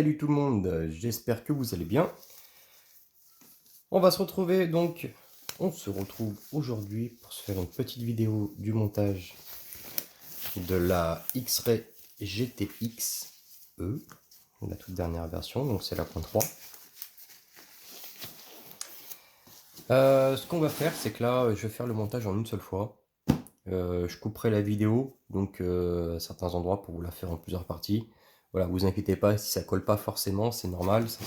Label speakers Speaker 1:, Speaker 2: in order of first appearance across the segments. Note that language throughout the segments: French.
Speaker 1: Salut tout le monde, j'espère que vous allez bien. On se retrouve aujourd'hui pour se faire une petite vidéo du montage de la X-Ray GTX E, la toute dernière version, donc c'est la .3. Ce qu'on va faire, c'est que là, je vais faire le montage en une seule fois. Je couperai la vidéo, donc à certains endroits pour vous la faire en plusieurs parties. Voilà, vous inquiétez pas, si ça colle pas forcément, c'est normal, ça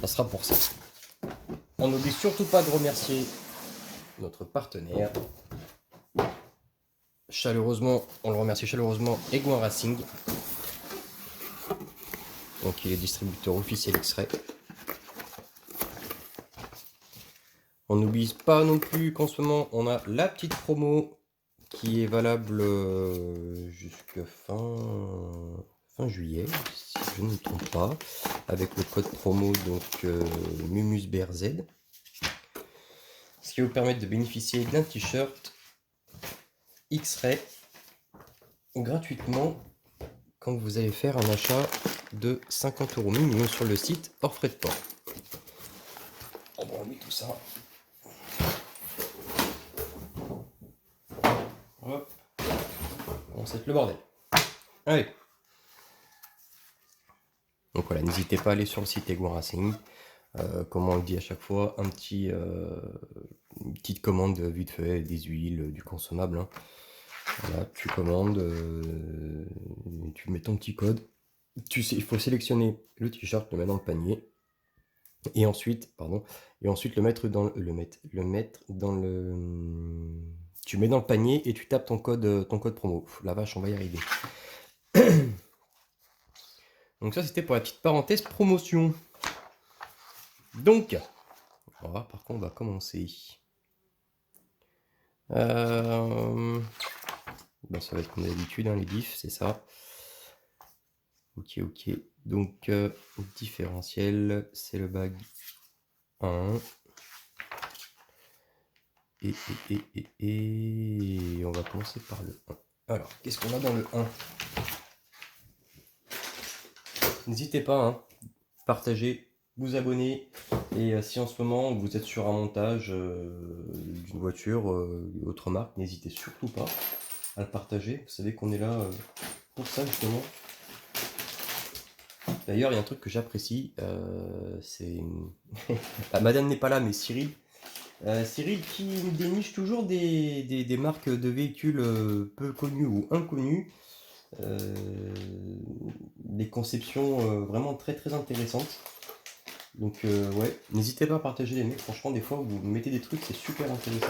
Speaker 1: sera pour ça. On n'oublie surtout pas de remercier notre partenaire. Chaleureusement, on le remercie chaleureusement, Egouin Racing. Donc il est distributeur officiel X-Ray. On n'oublie pas non plus qu'en ce moment, on a la petite promo qui est valable jusqu'à fin juillet, si je ne me trompe pas, avec le code promo donc MumusBRZ, ce qui va vous permettre de bénéficier d'un t-shirt X-Ray gratuitement quand vous allez faire un achat de 50 € minimum sur le site hors frais de port. On va enlever tout ça. Hop. On set le bordel. Allez. Donc voilà, n'hésitez pas à aller sur le site Egouin Racing. Comme on le dit à chaque fois, une petite commande vite fait, des huiles, du consommable. Hein. Voilà, tu commandes, tu mets ton petit code. Il faut sélectionner le t-shirt, le mettre dans le panier. Et ensuite, le mettre dans tu mets dans le panier et tu tapes ton code promo. La vache, on va y arriver. Donc ça, c'était pour la petite parenthèse promotion. Donc, par contre, on va commencer. Ça va être comme d'habitude, hein, les diffs, c'est ça. Ok. Donc, différentiel, c'est le bag 1. Et on va commencer par le 1. Alors, qu'est-ce qu'on a dans le 1? N'hésitez pas, hein, partagez, vous abonner. Et si en ce moment vous êtes sur un montage d'une voiture autre marque, n'hésitez surtout pas à le partager. Vous savez qu'on est là pour ça justement. D'ailleurs, il y a un truc que j'apprécie, c'est... Madame n'est pas là, mais Cyril. Cyril qui déniche toujours des marques de véhicules peu connues ou inconnues. Des conceptions vraiment très intéressantes. Donc ouais, n'hésitez pas à partager les mecs, franchement des fois vous mettez des trucs, c'est super intéressant.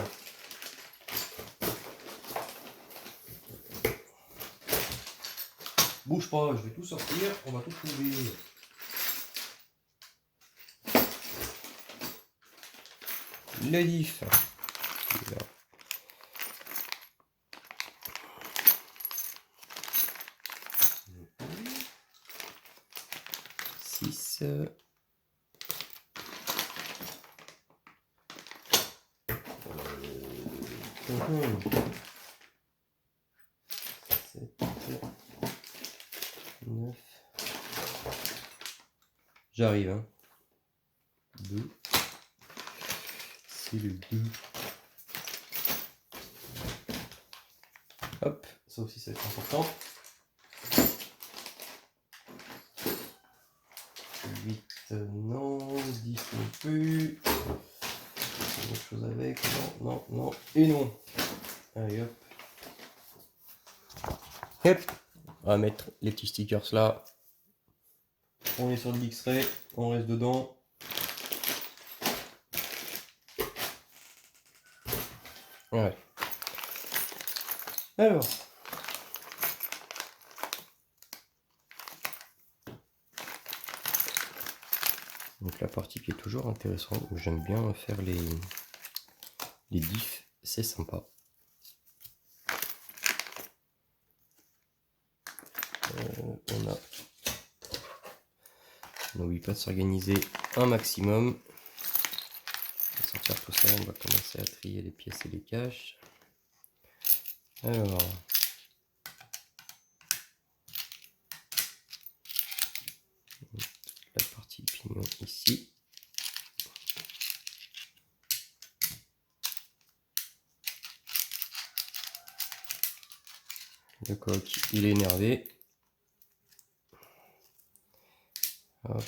Speaker 1: Bouge pas, je vais tout sortir, on va tout trouver. Le diff. 6. 7, 9. J'arrive, hein. 2. C'est le 2. Hop, ça aussi ça va être important. 8, non, 10 non plus. Autre chose avec, non, et non. Allez hop. Hop. On va mettre les petits stickers là. On est sur le X-Ray, on reste dedans. Ouais. Alors. Donc la partie qui est toujours intéressante, j'aime bien faire les diffs, c'est sympa. On n'oublie pas de s'organiser un maximum. On va sortir tout ça, on va commencer à trier les pièces et les caches. Alors. coq, il est énervé. Hop.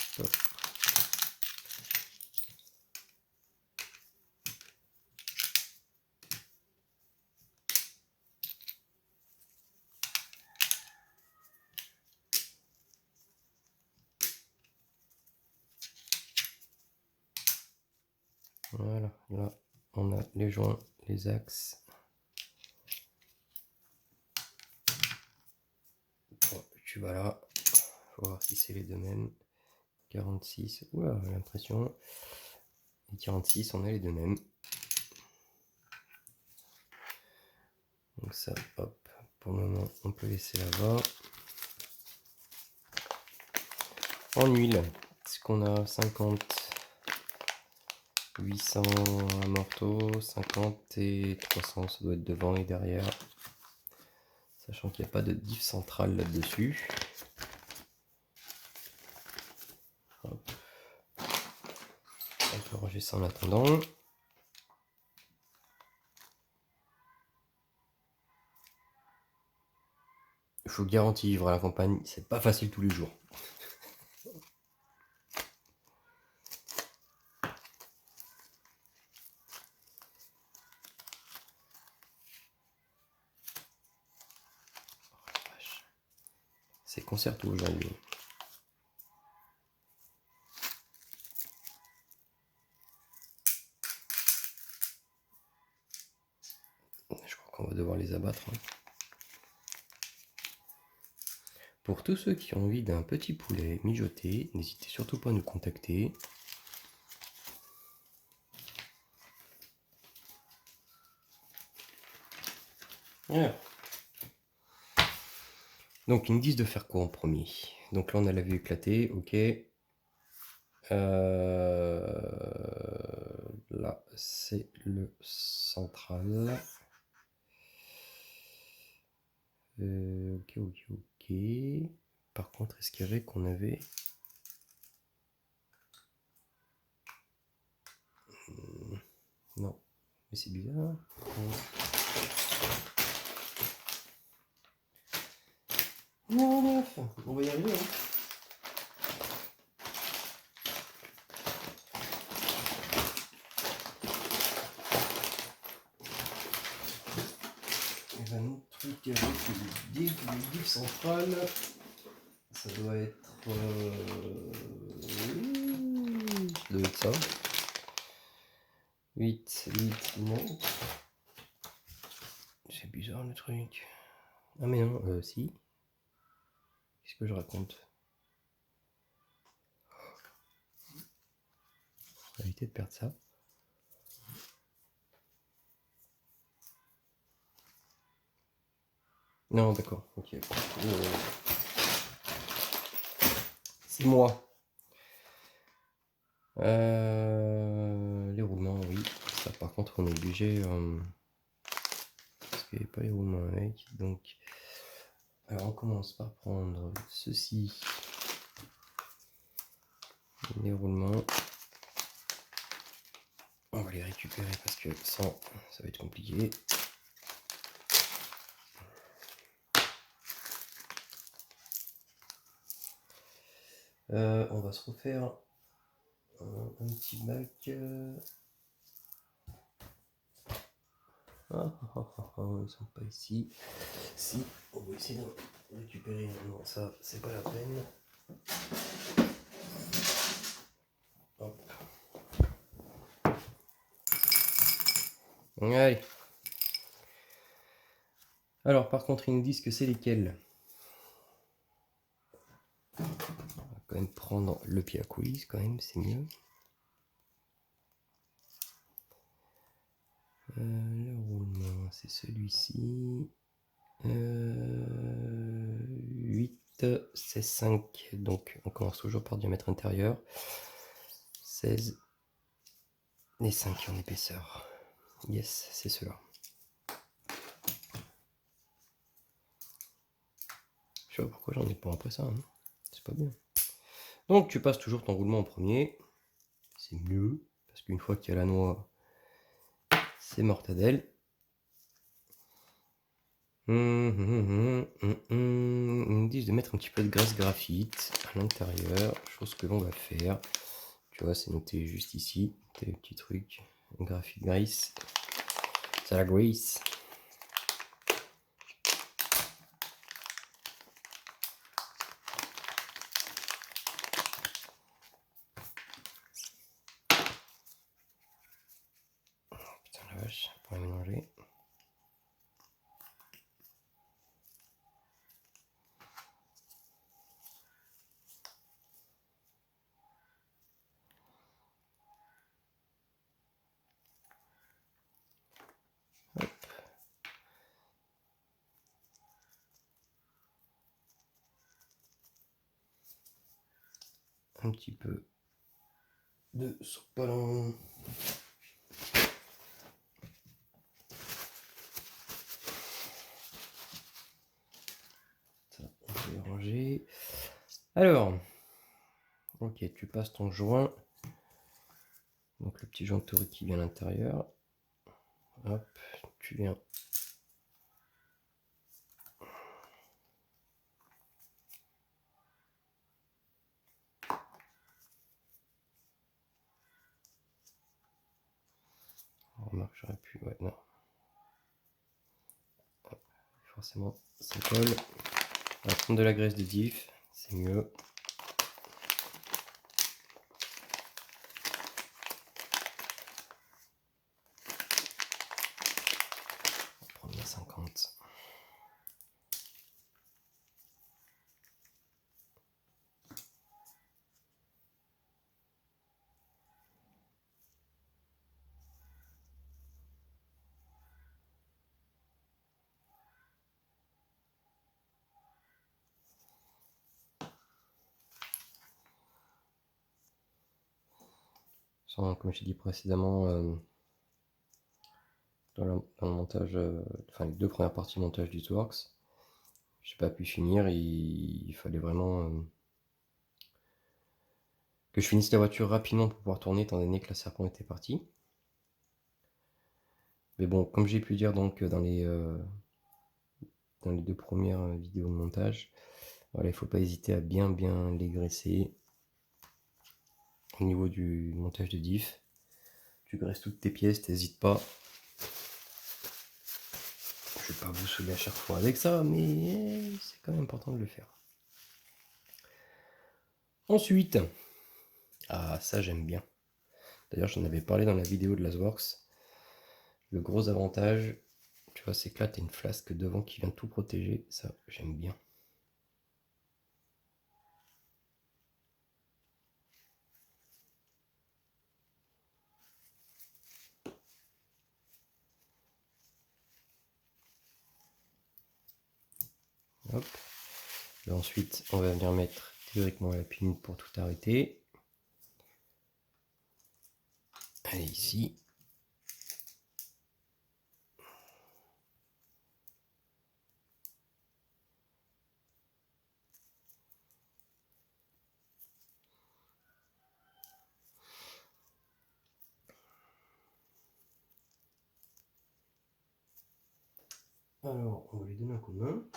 Speaker 1: Voilà, là on a les joints, les axes. Bon, tu vas là, faut voir si c'est les deux mêmes. 46, oula, l'impression. Et 46, on a les deux mêmes. Donc ça, hop, pour le moment, on peut laisser là-bas. En huile, est-ce qu'on a 50, 800 morteaux, 50 et 300, ça doit être devant et derrière. Sachant qu'il n'y a pas de diff centrale là-dessus. On peut ranger ça en attendant. Il faut garantir vivre à la campagne, c'est pas facile tous les jours. C'est concerto aujourd'hui. Je crois qu'on va devoir les abattre. Pour tous ceux qui ont envie d'un petit poulet mijoté, n'hésitez surtout pas à nous contacter. Alors. Donc ils me disent de faire quoi en premier? Donc là on a la vue éclatée, ok. Là c'est le central. Ok. Par contre, est-ce qu'il y avait qu'on avait... Non, mais c'est bizarre. Non, on va y arriver. Hein. Et ben, notre truc avec le diff central, ça doit être... ça doit être ça. 8, non. C'est bizarre le truc. Ah mais non, si. Qu'est-ce que je raconte? On va éviter de perdre ça. Non, d'accord, ok. 6 mois. Les roulements, oui. Ça, par contre, on est obligé... parce qu'il n'y avait pas les roulements avec. Donc, alors on commence par prendre ceci. Les roulements. On va les récupérer parce que sans, ça va être compliqué. On va se refaire un petit bac. Ils ne sont pas ici. Si, on va essayer de récupérer. Non, ça, c'est pas la peine. Hop. Allez. Alors, par contre, ils nous disent que c'est lesquels. On va quand même prendre le pied à coulisses, quand même, c'est mieux. Le roulement, c'est celui-ci. 8, c'est 5. Donc, on commence toujours par diamètre intérieur. 16 et 5 en épaisseur. Yes, c'est cela. Je sais pas pourquoi j'en ai pas après ça. Hein. C'est pas bien. Donc, tu passes toujours ton roulement en premier. C'est mieux. Parce qu'une fois qu'il y a la noix, c'est mortadelle. Ils me disent de mettre un petit peu de graisse graphite à l'intérieur, chose que l'on va faire. Tu vois, c'est noté juste ici, des petits trucs. Graphite grace. C'est la grace. Putain la vache, pour mélanger. Hop. Un petit peu de sopalin. Ça, on va les ranger. Alors, ok, tu passes ton joint. Donc le petit joint théorique qui vient à l'intérieur. Hop, tu viens. Remarque, j'aurais pu. Ouais, non. Hop, forcément, ça colle. On va prendre de la graisse de diff, c'est mieux. On va prendre la 50. Comme je l'ai dit précédemment, dans le montage, enfin les deux premières parties montage du Tworks, je n'ai pas pu finir. Il fallait vraiment que je finisse la voiture rapidement pour pouvoir tourner, étant donné que la serpent était partie. Mais bon, comme j'ai pu dire donc dans les deux premières vidéos de montage, voilà, il ne faut pas hésiter à bien les graisser. Au niveau du montage de diff, tu graisses toutes tes pièces, t'hésites pas. Je vais pas vous saouler à chaque fois avec ça, mais c'est quand même important de le faire. Ensuite, ah ça j'aime bien. D'ailleurs j'en avais parlé dans la vidéo de Lazworks. Le gros avantage, tu vois, c'est que là tu as une flasque devant qui vient tout protéger. Ça j'aime bien. Hop. Là, ensuite, on va venir mettre théoriquement la pin pour tout arrêter. Allez, ici. Alors, on va lui donner un coup de main.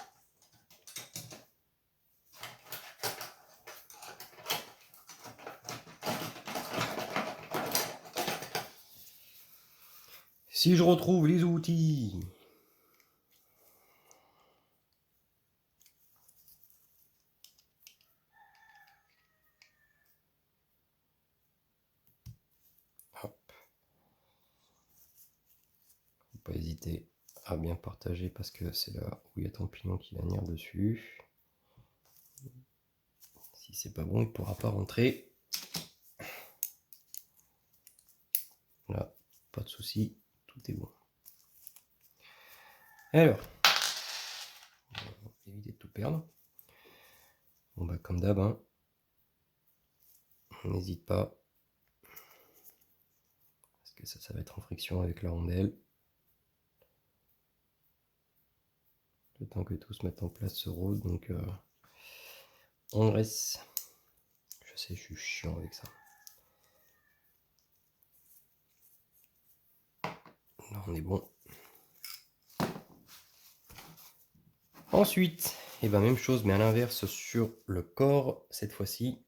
Speaker 1: Si je retrouve les outils. Hop. Faut pas hésiter à bien partager parce que c'est là où il y a ton pignon qui va venir dessus. Si c'est pas bon, il pourra pas rentrer. Là, pas de souci, tout est bon. Alors, on va éviter de tout perdre. Bon bah comme d'hab, hein, on n'hésite pas. Parce que ça va être en friction avec la rondelle. Le temps que tout se mette en place se rôde, donc on reste. Je sais, je suis chiant avec ça. Là, on est bon. Ensuite, et ben même chose, mais à l'inverse sur le corps, cette fois-ci.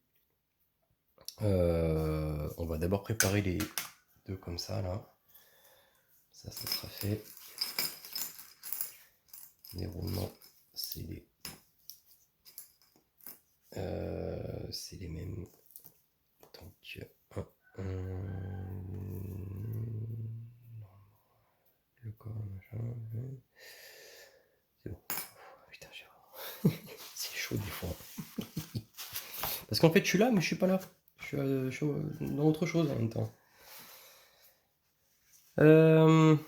Speaker 1: On va d'abord préparer les deux comme ça, là. Ça sera fait. Les roulements, c'est les mêmes. Donc, le corps, machin. C'est bon. Putain, c'est chaud des fois. Parce qu'en fait, je suis là, mais je suis pas là. Je suis dans autre chose en même temps. On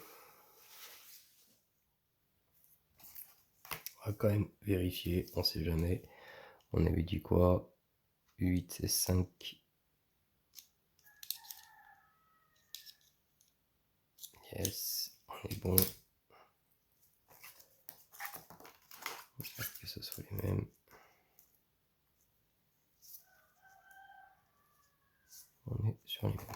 Speaker 1: va quand même vérifier, on sait jamais. On avait dit quoi? 8 et 5. Yes, on est bon. J'espère que ce soit les mêmes. On est sur les mêmes.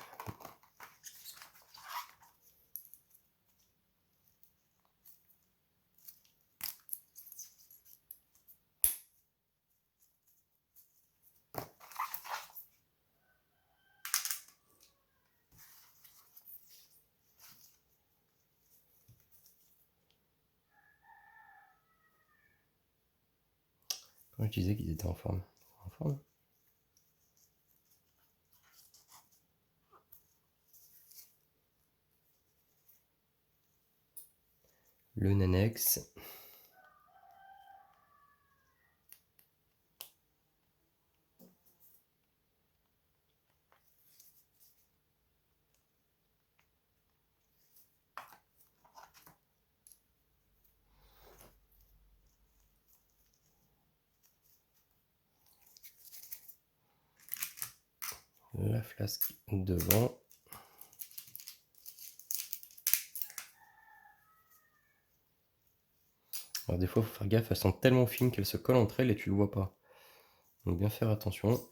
Speaker 1: Quand je disais qu'ils étaient en forme. En forme. Le Nanex. La flasque devant. Alors des fois, il faut faire gaffe, elles sont tellement fines qu'elles se collent entre elles et tu le vois pas. Donc bien faire attention.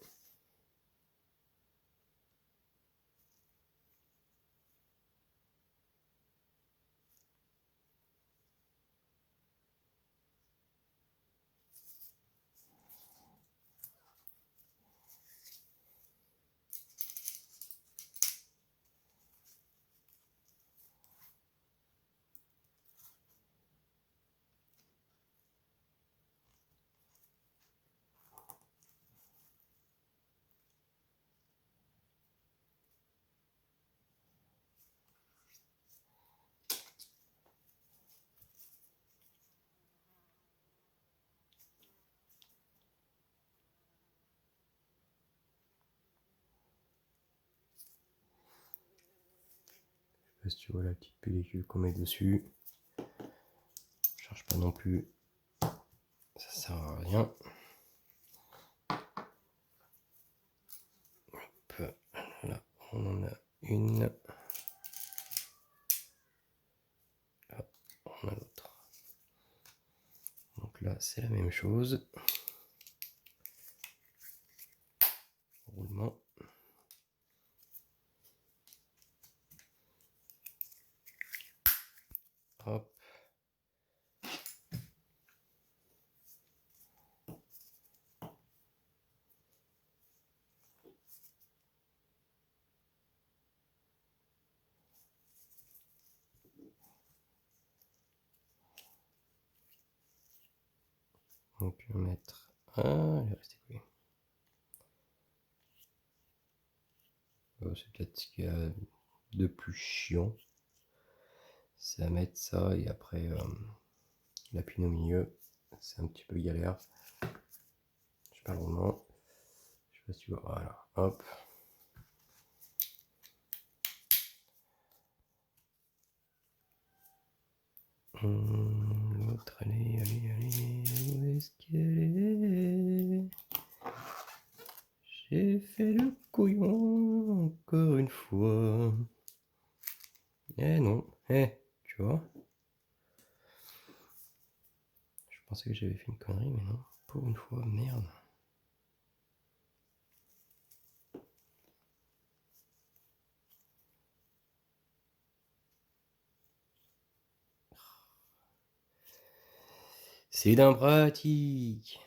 Speaker 1: Je sais pas si tu vois la petite pellicule qu'on met dessus. Je cherche pas non plus. Ça sert à rien. Hop, là, on en a une. Là, on a l'autre. Donc là, c'est la même chose. Roulement. Hop. Donc je vais mettre. Ah, il est resté coupé. C'est peut-être ce qu'il y a de plus chiant. C'est à mettre ça et après la pine au milieu. C'est un petit peu galère. Je parle vraiment. Je sais pas si tu vois. Voilà. Hop. L'autre, allez. Où est-ce qu'elle est? J'ai fait le couillon encore une fois. Eh non. Tu vois? Je pensais que j'avais fait une connerie, mais non. Pour une fois, merde. C'est d'un pratique.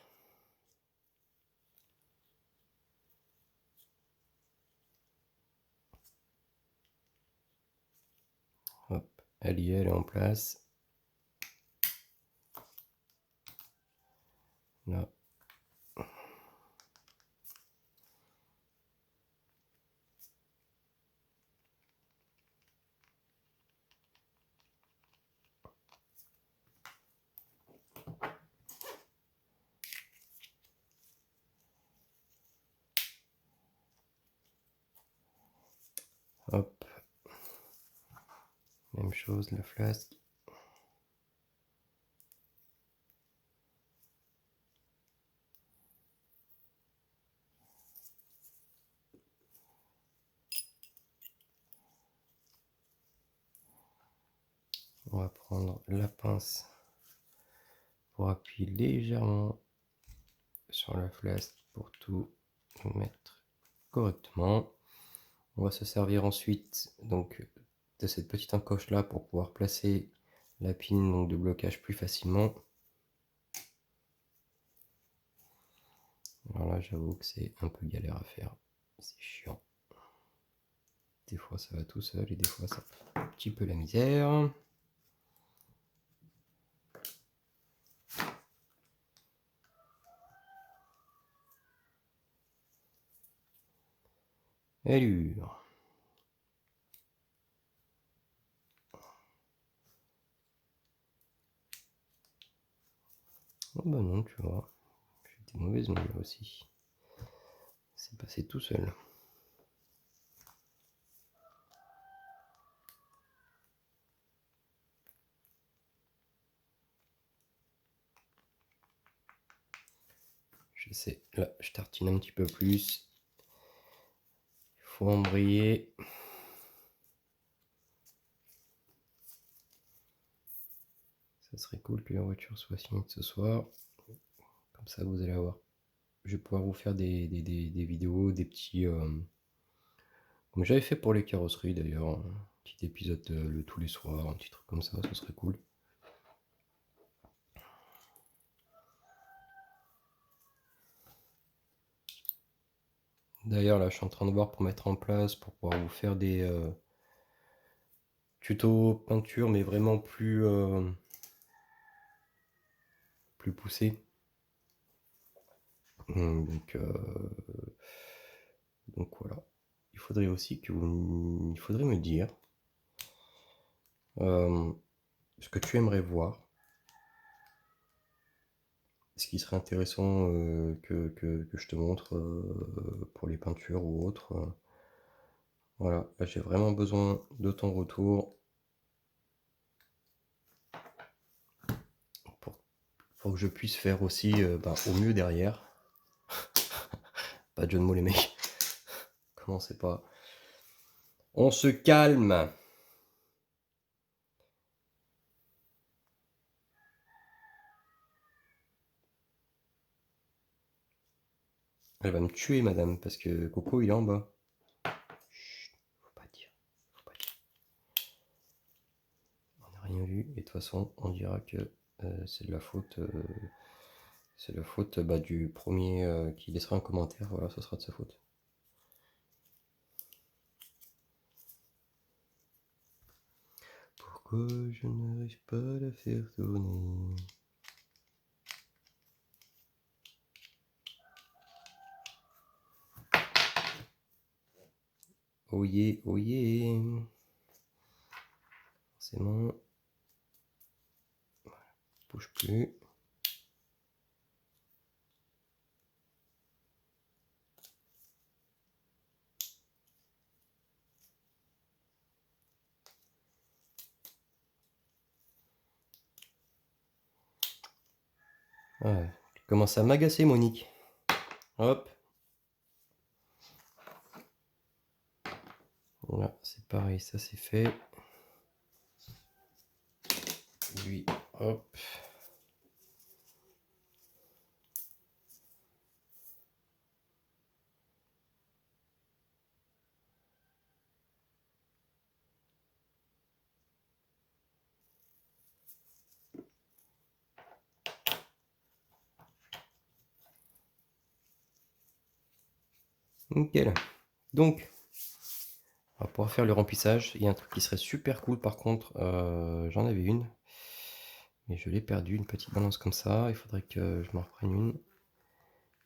Speaker 1: Hop, elle y est, elle est en place. Là. Hop. Même chose, la flasque. On va prendre la pince pour appuyer légèrement sur la flasque pour tout mettre correctement. On va se servir ensuite donc de cette petite encoche là pour pouvoir placer la pine donc, de blocage plus facilement. Alors là j'avoue que c'est un peu galère à faire, c'est chiant. Des fois ça va tout seul et des fois ça fait un petit peu la misère. Allure. Oh bah non, tu vois, j'ai des mauvaises nouvelles aussi. C'est passé tout seul. Je sais, là je tartine un petit peu plus. Il faut embrayer. Ça serait cool que la voiture soit signée ce soir. Comme ça vous allez avoir. Je vais pouvoir vous faire des vidéos, des petits... comme j'avais fait pour les carrosseries d'ailleurs. Un petit épisode le tous les soirs, un petit truc comme ça, ce serait cool. D'ailleurs là je suis en train de voir pour mettre en place, pour pouvoir vous faire des tutos peinture mais vraiment plus poussés. Donc voilà. Il faudrait aussi que vous... Il faudrait me dire ce que tu aimerais voir. Ce qui serait intéressant que je te montre pour les peintures ou autres. Voilà, là j'ai vraiment besoin de ton retour pour que je puisse faire aussi au mieux derrière. Pas de jeu de mots les mecs. Commencez pas. On se calme. Elle va me tuer madame parce que Coco il est en bas. Chut, faut pas dire. Faut pas dire. On n'a rien vu et de toute façon on dira que c'est de la faute. C'est la faute du premier qui laissera un commentaire. Voilà, ce sera de sa faute. Pourquoi je n'arrive pas à la faire tourner? Oh yeah, oh yeah. C'est bon. Bouge plus. Ouais, tu commences à m'agacer, Monique. Hop. Voilà, c'est pareil, ça c'est fait. Lui, hop. Nickel. Donc, on va pouvoir faire le remplissage. Il y a un truc qui serait super cool par contre. J'en avais une. Mais je l'ai perdue, une petite balance comme ça. Il faudrait que je m'en reprenne une.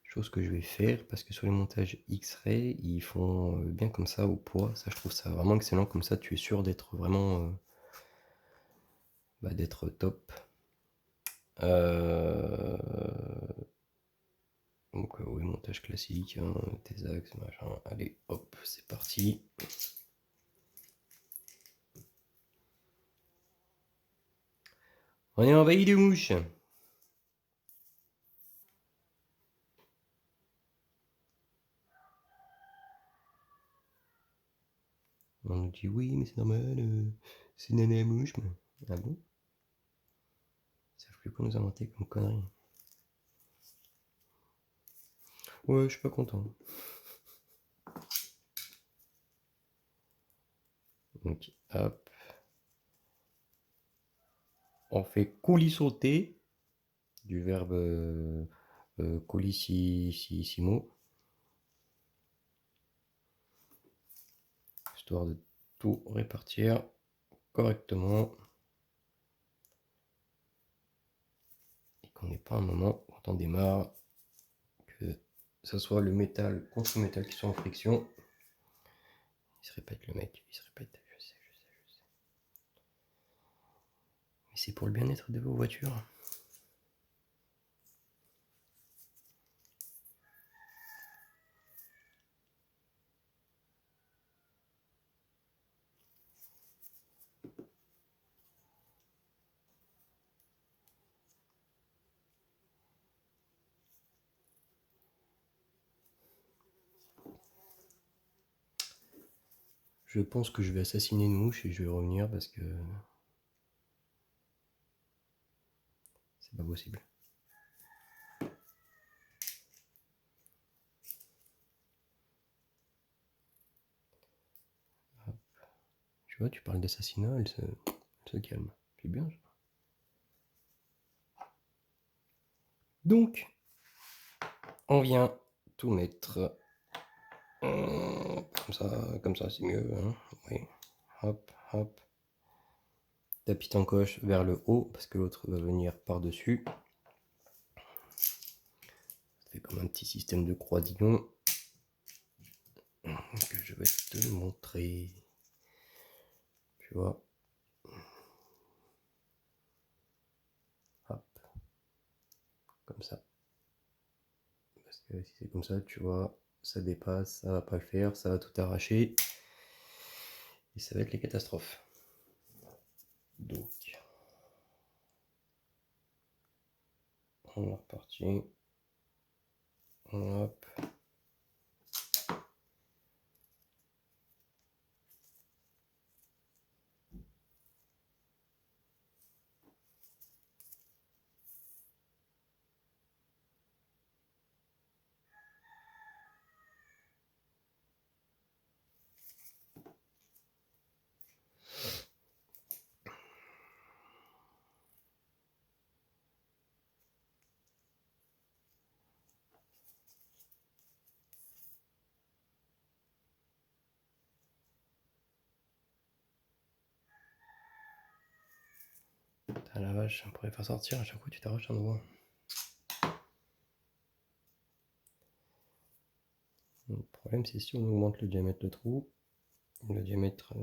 Speaker 1: Chose que je vais faire parce que sur les montages X-Ray, ils font bien comme ça au poids. Ça, je trouve ça vraiment excellent. Comme ça, tu es sûr d'être vraiment d'être top. Donc oui, montage classique, hein, tes axes, machin. Allez, hop, c'est parti. On est envahi de mouches. On nous dit oui, mais c'est normal, c'est nana mouche. Mais... Ah bon? Ils savent plus quoi nous inventer comme conneries. Ouais, je suis pas content. Donc, hop. On fait coulissoter du verbe colissimo. Histoire de tout répartir correctement. Et qu'on n'ait pas un moment quand on démarre que ce soit le métal contre le métal qui soit en friction. Il se répète le mec, il se répète, je sais. Mais c'est pour le bien-être de vos voitures. Je pense que je vais assassiner une mouche et je vais revenir parce que c'est pas possible. Hop. Tu vois, tu parles d'assassinat, elle se calme. C'est bien ça. Donc, on vient tout mettre comme ça c'est mieux. Hein, oui. Hop, hop. Tapis encoche vers le haut parce que l'autre va venir par-dessus. C'est comme un petit système de croisillon que je vais te montrer. Tu vois. Hop. Comme ça. Parce que si c'est comme ça, tu vois, ça dépasse, ça va pas le faire, ça va tout arracher. Et ça va être les catastrophes. Donc, on est reparti. Hop. Putain, la vache, on pourrait faire sortir à chaque fois que tu t'arraches un doigt. Le problème, c'est si on augmente le diamètre de trou, le diamètre.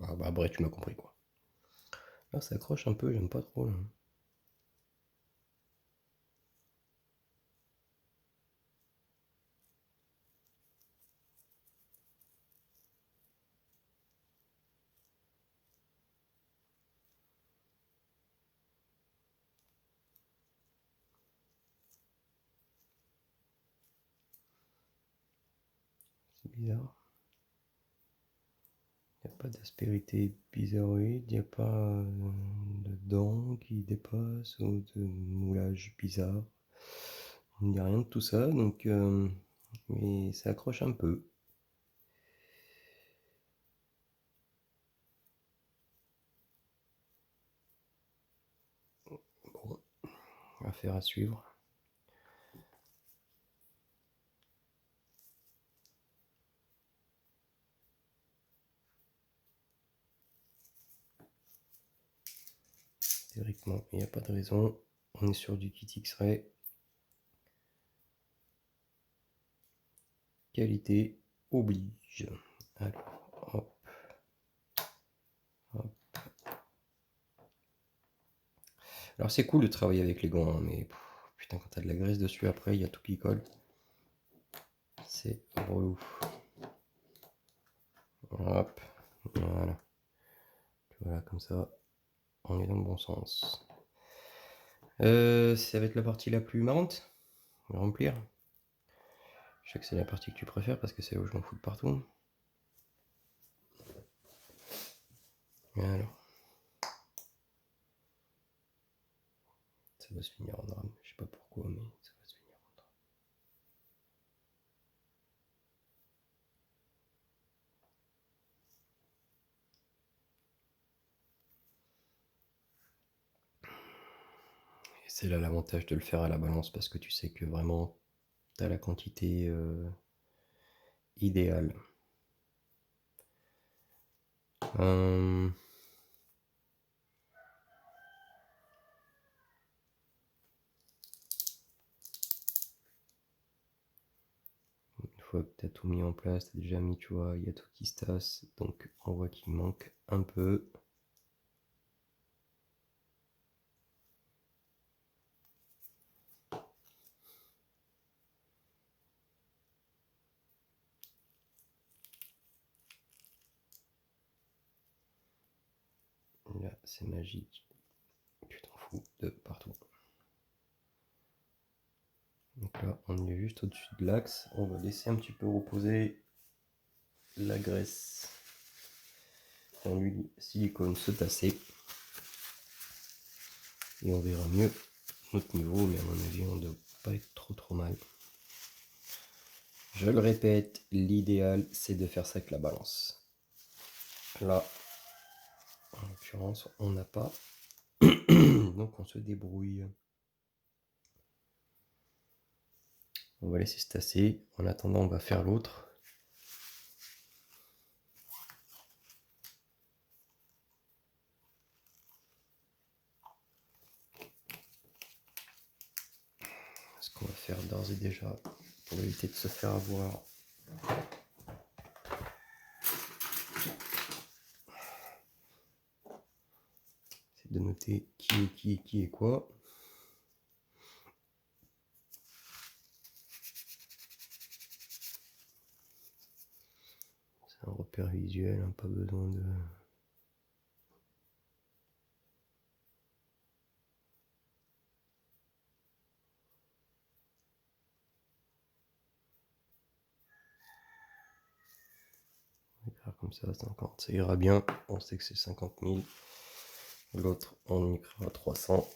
Speaker 1: Ah bah, bref, tu m'as compris quoi. Là, ça accroche un peu, j'aime pas trop là. C'est bizarre. Il n'y a pas d'aspérité bizarroïde, il n'y a pas de dents qui dépassent ou de moulage bizarre. Il n'y a rien de tout ça, donc mais ça accroche un peu. Bon, affaire à suivre. Théoriquement, il n'y a pas de raison. On est sur du kit X-Ray. Qualité oblige. Alors, hop. Hop. Alors c'est cool de travailler avec les gants, hein, mais putain, quand t'as de la graisse dessus après, il y a tout qui colle. C'est relou. Hop. Voilà. Voilà, comme ça, on est dans le bon sens. Ça va être la partie la plus marrante. Remplir. Je sais que c'est la partie que tu préfères parce que c'est là où je m'en fous de partout. Alors. Ça va se finir en drame. Je sais pas pourquoi, mais ça va se finir en drame. Et c'est là l'avantage de le faire à la balance parce que tu sais que vraiment tu as la quantité idéale. Une fois que tu as tout mis en place, tu as déjà mis, tu vois, il y a tout qui se tasse, donc on voit qu'il manque un peu. Là, c'est magique. Tu t'en fous de partout. Donc là, on est juste au-dessus de l'axe. On va laisser un petit peu reposer la graisse en huile silicone se tasser. Et on verra mieux notre niveau, mais à mon avis, on ne doit pas être trop mal. Je le répète, l'idéal, c'est de faire ça avec la balance. Là, en l'occurrence, on n'a pas. Donc on se débrouille. On va laisser se tasser. En attendant, on va faire l'autre. Ce qu'on va faire d'ores et déjà, pour éviter de se faire avoir, c'est de noter qui est quoi. C'est un repère visuel, hein, pas besoin de... On va écrire comme ça, 50, ça ira bien. On sait que c'est 50 000. L'autre, on y écrira 300.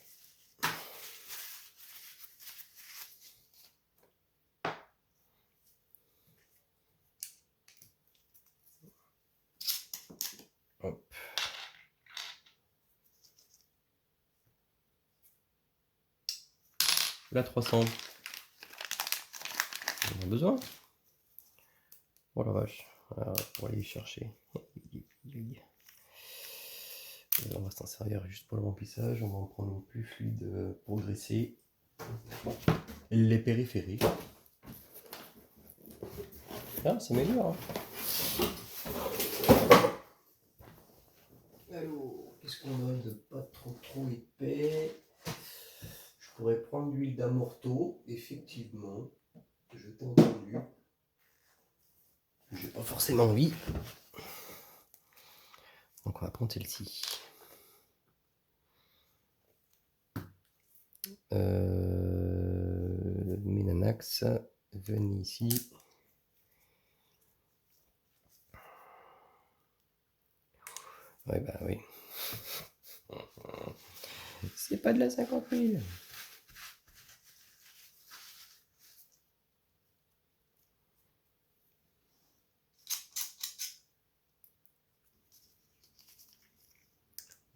Speaker 1: Hop. La 300. On a besoin. Oh la vache. Alors, pour aller chercher. On va s'en servir juste pour le remplissage. On va en prendre une plus fluide pour dresser les périphériques. Ah, c'est meilleur. Hein. Alors, qu'est-ce qu'on a de pas trop épais? Je pourrais prendre l'huile d'amorto, effectivement. Je t'ai entendu. J'ai pas forcément envie. Donc on va prendre celle-ci. Ménanax, venez ici. Ouais, bah oui. C'est pas de la 50 000.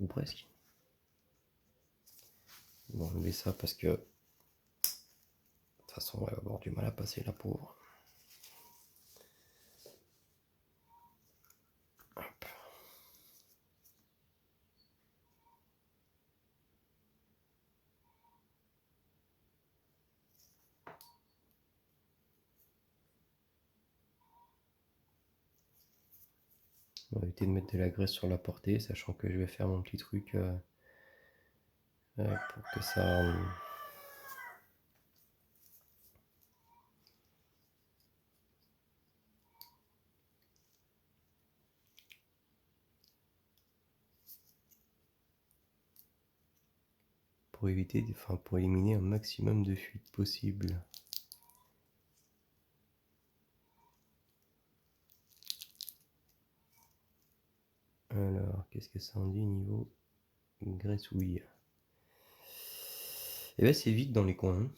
Speaker 1: Ou presque. On va enlever ça parce que de toute façon, on va avoir du mal à passer la pauvre. Hop. On va éviter de mettre de la graisse sur la portée, sachant que je vais faire mon petit truc pour que ça... pour éviter, enfin pour éliminer un maximum de fuite possible. Alors, qu'est-ce que ça en dit niveau graissouille? Et bien c'est vide dans les coins.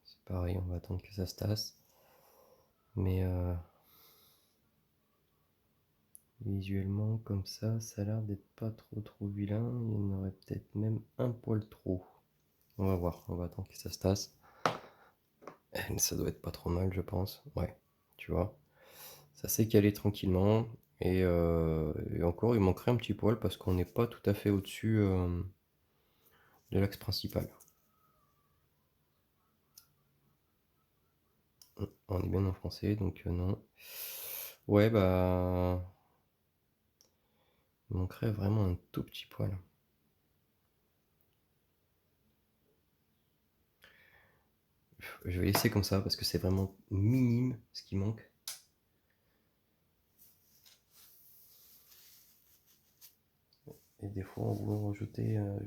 Speaker 1: C'est pareil, on va attendre que ça se tasse. Mais visuellement, comme ça a l'air d'être pas trop vilain. Il y en aurait peut-être même un poil trop. On va voir, on va attendre que ça se tasse. Ça doit être pas trop mal, je pense. Ouais, tu vois. Ça s'est calé tranquillement. Et encore, il manquerait un petit poil parce qu'on n'est pas tout à fait au-dessus de l'axe principal. On est bien enfoncé, donc non. Ouais, bah... il manquerait vraiment un tout petit poil. Je vais laisser comme ça parce que c'est vraiment minime ce qui manque. Et des fois, on va rajouter un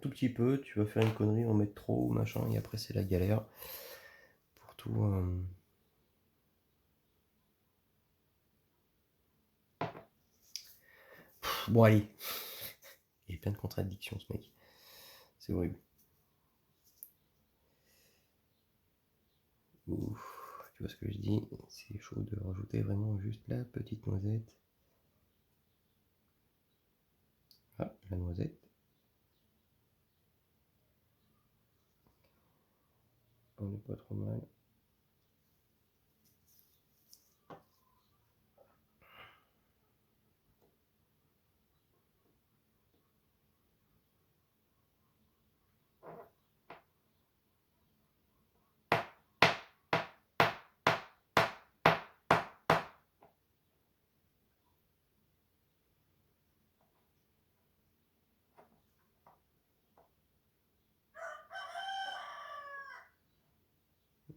Speaker 1: tout petit peu. Tu vas faire une connerie, en mettre trop ou machin, et après, c'est la galère. Pour tout. Bon, allez. Il y a plein de contradictions, ce mec. C'est horrible. Ouf. Tu vois ce que je dis? C'est chaud de rajouter vraiment juste la petite noisette. Ah, la noisette. On n'est pas trop mal.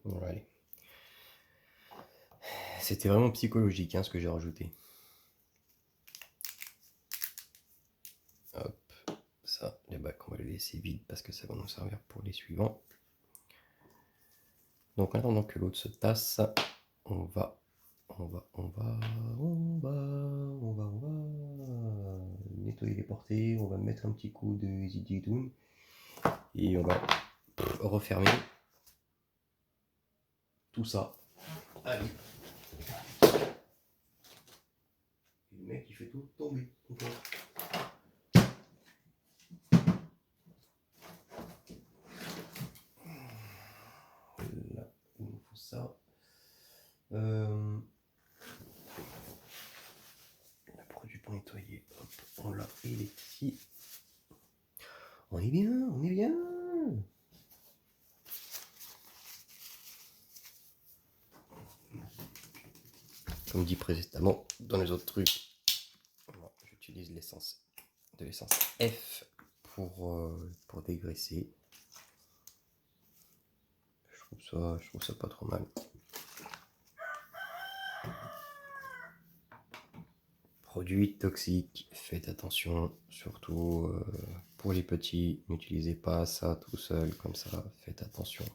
Speaker 1: Bon, allez. C'était vraiment psychologique hein, ce que j'ai rajouté. Hop, ça, les bacs, on va les laisser vides parce que ça va nous servir pour les suivants. Donc en attendant que l'autre se tasse, on va nettoyer les portées, on va mettre un petit coup de Zididun et on va refermer tout ça. Allez. Le mec il fait tout tomber. Là, il nous faut ça. Le produit pour nettoyer, hop, on l'a, il est ici. On est bien, on est bien. Comme dit précédemment dans les autres trucs, j'utilise de l'essence F pour dégraisser. Je trouve ça pas trop mal. Produits toxiques, faites attention, surtout pour les petits, n'utilisez pas ça tout seul comme ça, faites attention.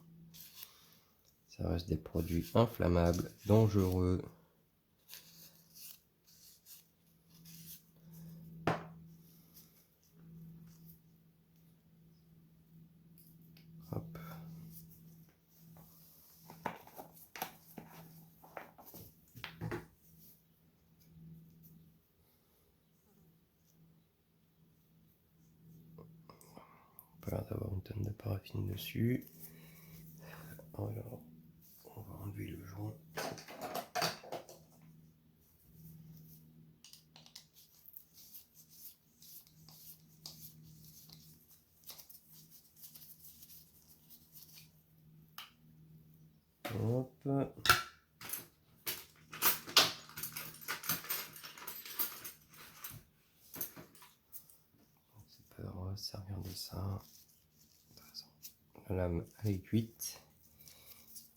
Speaker 1: Ça reste des produits inflammables, dangereux. Hop. Pas l'air d'avoir une tonne de paraffine dessus. Alors, on va enlever le joint. Hop. C'est pas grave, ça regarder ça. La lame elle est cuite.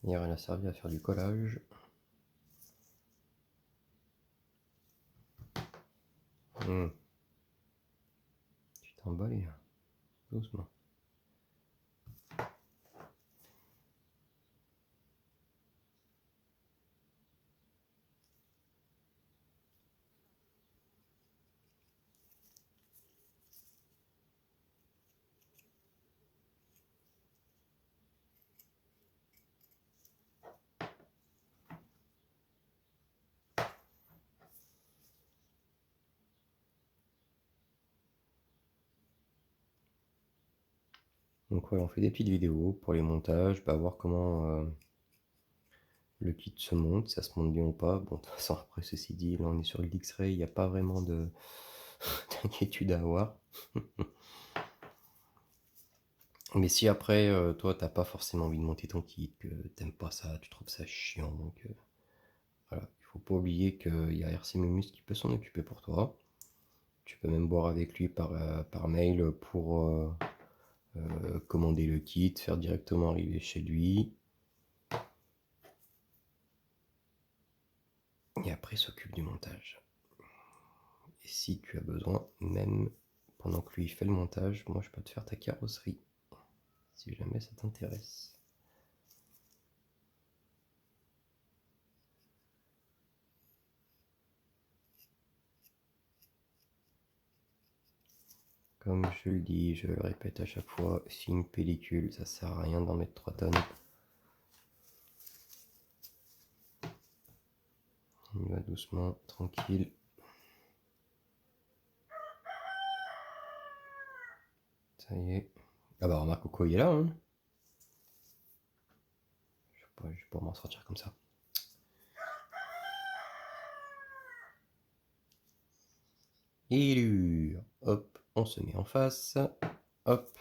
Speaker 1: Hier elle a servi à faire du collage. Tu t'es emballé, hein. Doucement. Donc ouais, on fait des petites vidéos pour les montages, voir comment le kit se monte, si ça se monte bien ou pas. Bon, de toute façon, après, ceci dit, là on est sur le X-Ray, il n'y a pas vraiment d'inquiétude à avoir. Mais si après, toi, t'as pas forcément envie de monter ton kit, que t'aimes pas ça, tu trouves ça chiant, donc voilà, il faut pas oublier qu'il y a RC Memus qui peut s'en occuper pour toi. Tu peux même voir avec lui par mail pour commander le kit, faire directement arriver chez lui. Et après, il s'occupe du montage. Et si tu as besoin, même pendant que lui fait le montage, moi je peux te faire ta carrosserie, si jamais ça t'intéresse. Comme je le dis, je le répète à chaque fois, si une pellicule, ça sert à rien d'en mettre 3 tonnes. On y va doucement, tranquille. Ça y est. Ah bah remarque, Coco il est là, hein. Je vais pas m'en sortir comme ça. Élure. Hop, on se met en face. Hop.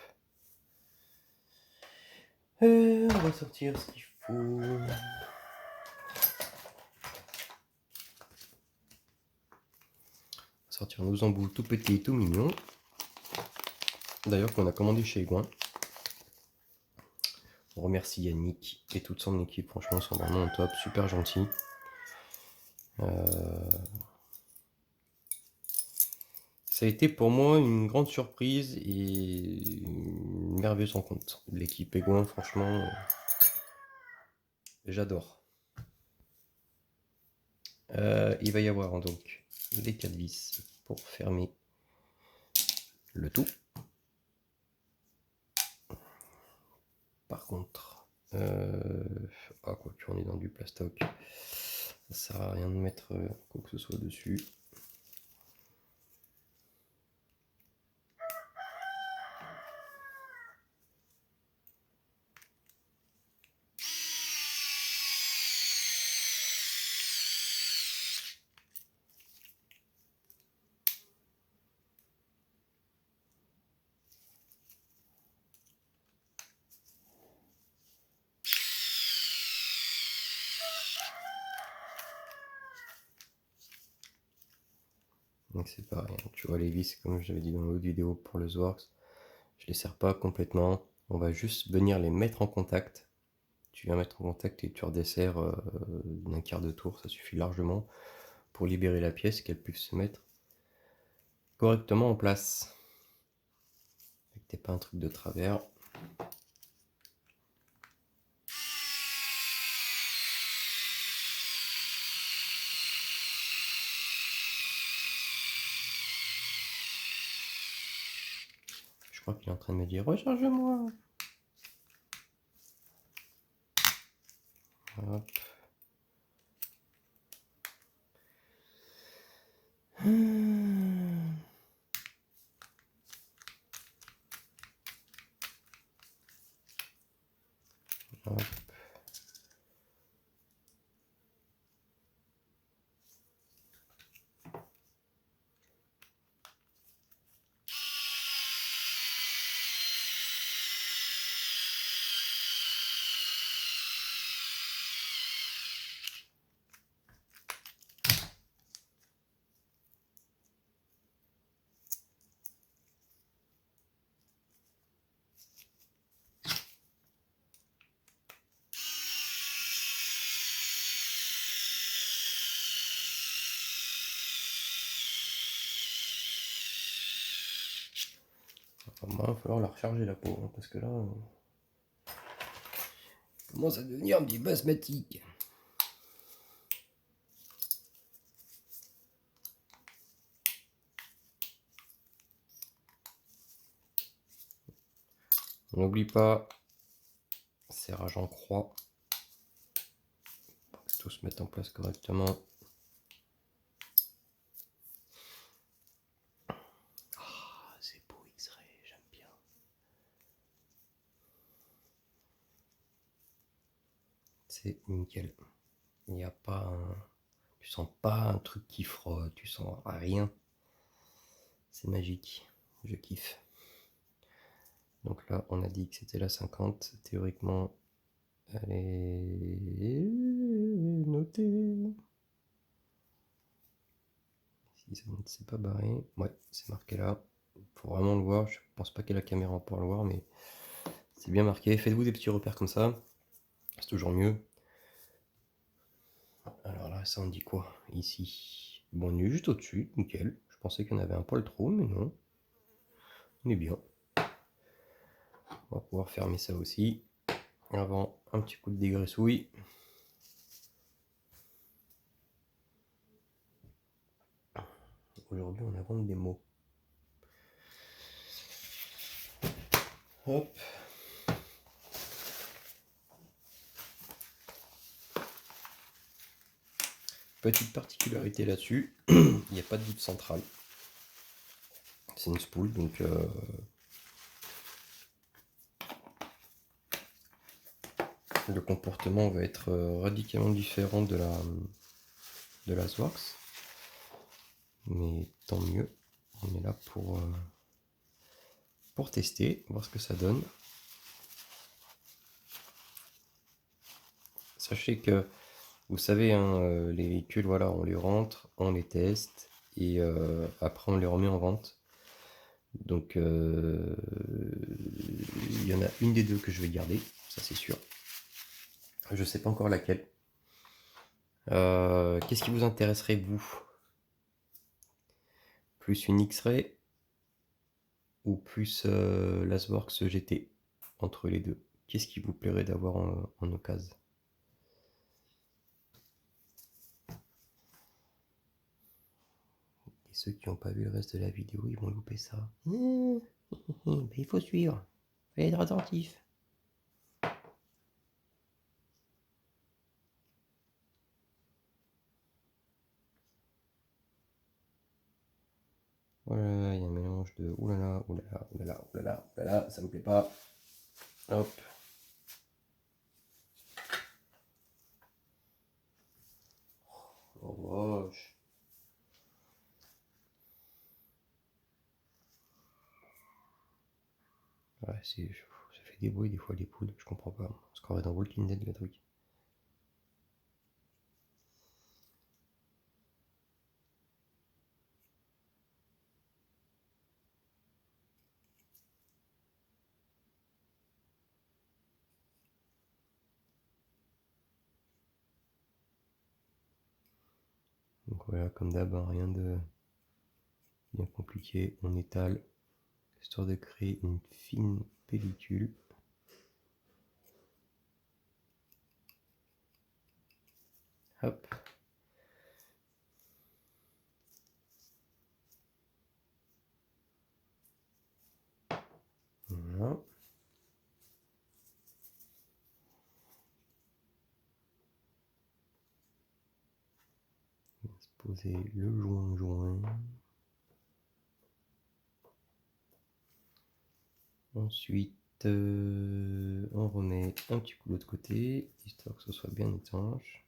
Speaker 1: On va sortir ce qu'il faut. Sortir nos embouts tout petits et tout mignons. D'ailleurs qu'on a commandé chez Gouin. On remercie Yannick et toute son équipe, franchement ils sont vraiment au top, super gentils. Ça a été pour moi une grande surprise et une merveilleuse rencontre. L'équipe Gouin, franchement, j'adore. Il va y avoir donc les 4 vis pour fermer le tout. Par contre, quoi que on est dans du plastoc, ça sert à rien de mettre quoi que ce soit dessus. Donc c'est pareil, tu vois les vis comme j'avais dit dans l'autre vidéo pour le Zworks, je les serre pas complètement, on va juste venir les mettre en contact. Tu viens mettre en contact et tu redesserres d'un quart de tour, ça suffit largement pour libérer la pièce, qu'elle puisse se mettre correctement en place. Et que t'aies pas un truc de travers. Je crois qu'il est en train de me dire recharge-moi. Hop. Hop. Moi, il va falloir la recharger la peau, hein, parce que là, commence à devenir un petit peu asthmatique. On n'oublie pas, serrage en croix, pour que tout se mette en place correctement. Ah, c'est beau X-Ray, j'aime bien. C'est nickel. Il n'y a pas un... Tu sens pas un truc qui frotte, tu sens rien. C'est magique, je kiffe. Donc là, on a dit que c'était la 50. Théoriquement, elle est notée. Si ça ne s'est pas barré. Ouais, c'est marqué là. Faut vraiment le voir. Je pense pas qu'il y ait la caméra pour le voir, mais c'est bien marqué. Faites-vous des petits repères comme ça. C'est toujours mieux. Alors là, ça on dit quoi ici? Bon, on est juste au-dessus, nickel. Je pensais qu'il y en avait un poil trop, mais non. On est bien. On va pouvoir fermer ça aussi. Avant, un petit coup de dégraissouille. Aujourd'hui, on invente des mots. Hop. Petite particularité là-dessus, il n'y a pas de vide centrale. C'est une spool, donc le comportement va être radicalement différent de la Swarx. Mais tant mieux, on est là pour tester, voir ce que ça donne. Sachez que, vous savez, hein, les véhicules, voilà, on les rentre, on les teste, et après on les remet en vente. Donc il y en a une des deux que je vais garder, ça c'est sûr. Je sais pas encore laquelle. Qu'est-ce qui vous intéresserait, vous? Plus une X-Ray ou plus la Sworx GT? Entre les deux, qu'est-ce qui vous plairait d'avoir en occasion? Et ceux qui n'ont pas vu le reste de la vidéo, ils vont louper ça. Il faut suivre, il faut être attentif. Voilà, il y a un mélange de oulala, oulala, oulala, oulala, oulala, ça me plaît pas. Hop. Oh vache. Ouais, ça fait des bruits des fois les poudres, je comprends pas. On se croirait dans Walking Dead le truc. Donc voilà, comme d'hab, hein, rien de bien compliqué. On étale, histoire de créer une fine pellicule. Hop. Voilà. poser le joint. Ensuite, on remet un petit coup de l'autre côté, histoire que ce soit bien étanche.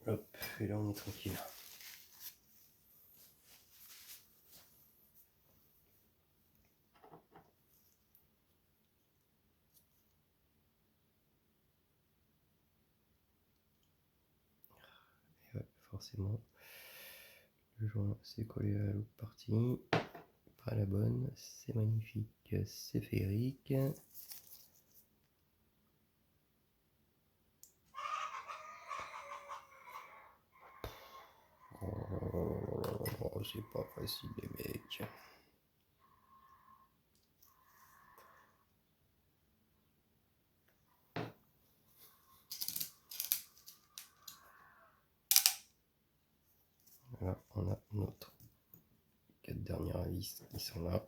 Speaker 1: Hop, et là on est tranquille. Et ouais, forcément, le joint s'est collé à l'autre partie. Pas la bonne, c'est magnifique, c'est féerique. Oh, c'est pas facile les mecs. Voilà, on a notre 4 dernières vis qui sont là.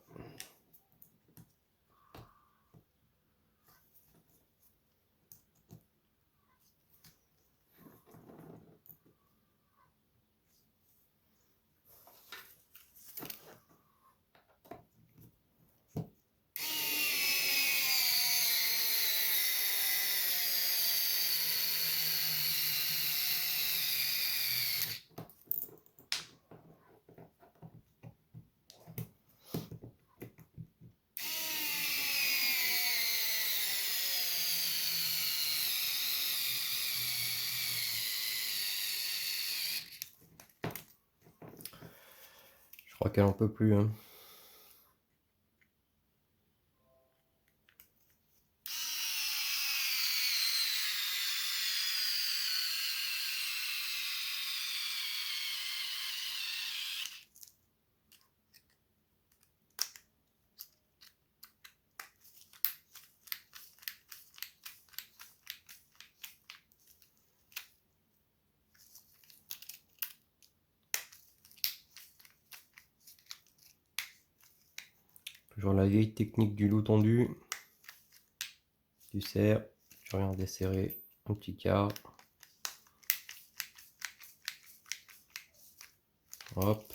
Speaker 1: Je crois qu'elle en peut plus. Hein. Toujours la vieille technique du loup tendu. Tu serres, tu reviens desserrer un petit quart. Hop.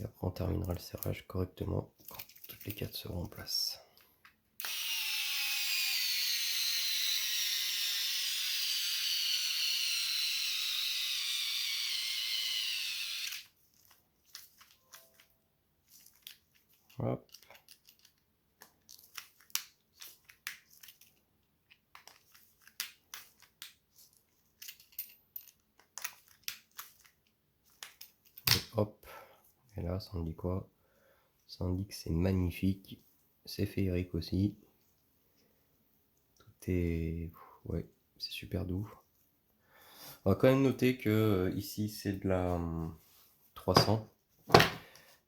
Speaker 1: Et après on terminera le serrage correctement quand toutes les 4 seront en place. Hop. Et hop. Et là, ça indique quoi? Ça indique que c'est magnifique. C'est féerique aussi. Tout est... Ouais, c'est super doux. On va quand même noter que ici, c'est de la 300.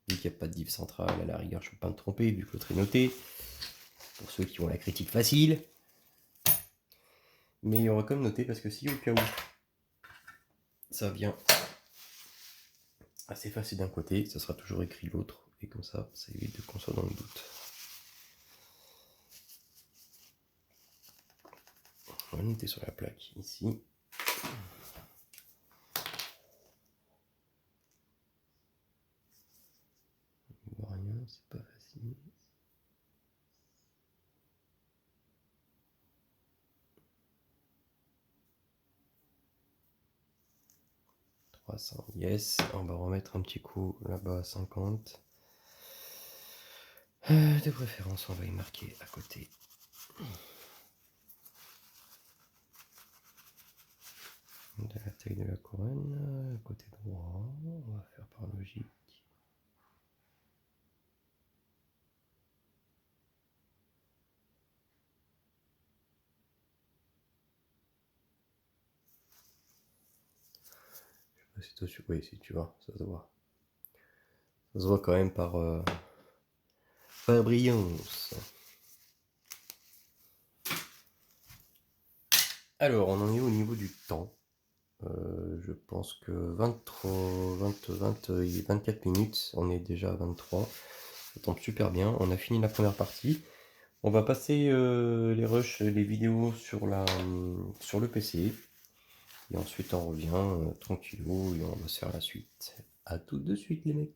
Speaker 1: Vu qu'il n'y a pas de div centrale, à la rigueur, je ne peux pas me tromper, vu que l'autre est noté. Pour ceux qui ont la critique facile. Mais on va quand même noter, parce que si au cas où ça vient à s'effacer d'un côté, ça sera toujours écrit l'autre. Et comme ça, ça évite qu'on soit dans le doute. On va noter sur la plaque ici. On voit rien, c'est pas facile. Yes, on va remettre un petit coup là-bas à 50. De préférence, on va y marquer à côté. De la taille de la couronne, côté droit, on va faire par logique. c'est dessus. Oui, si tu vois, ça se voit. Ça se voit quand même par brillance. Alors, on en est au niveau du temps. Je pense que 24 minutes, on est déjà à 23. Ça tombe super bien. On a fini la première partie. On va passer les rushs, les vidéos sur le PC. Et ensuite, on revient tranquillou et on va se faire la suite. À tout de suite, les mecs.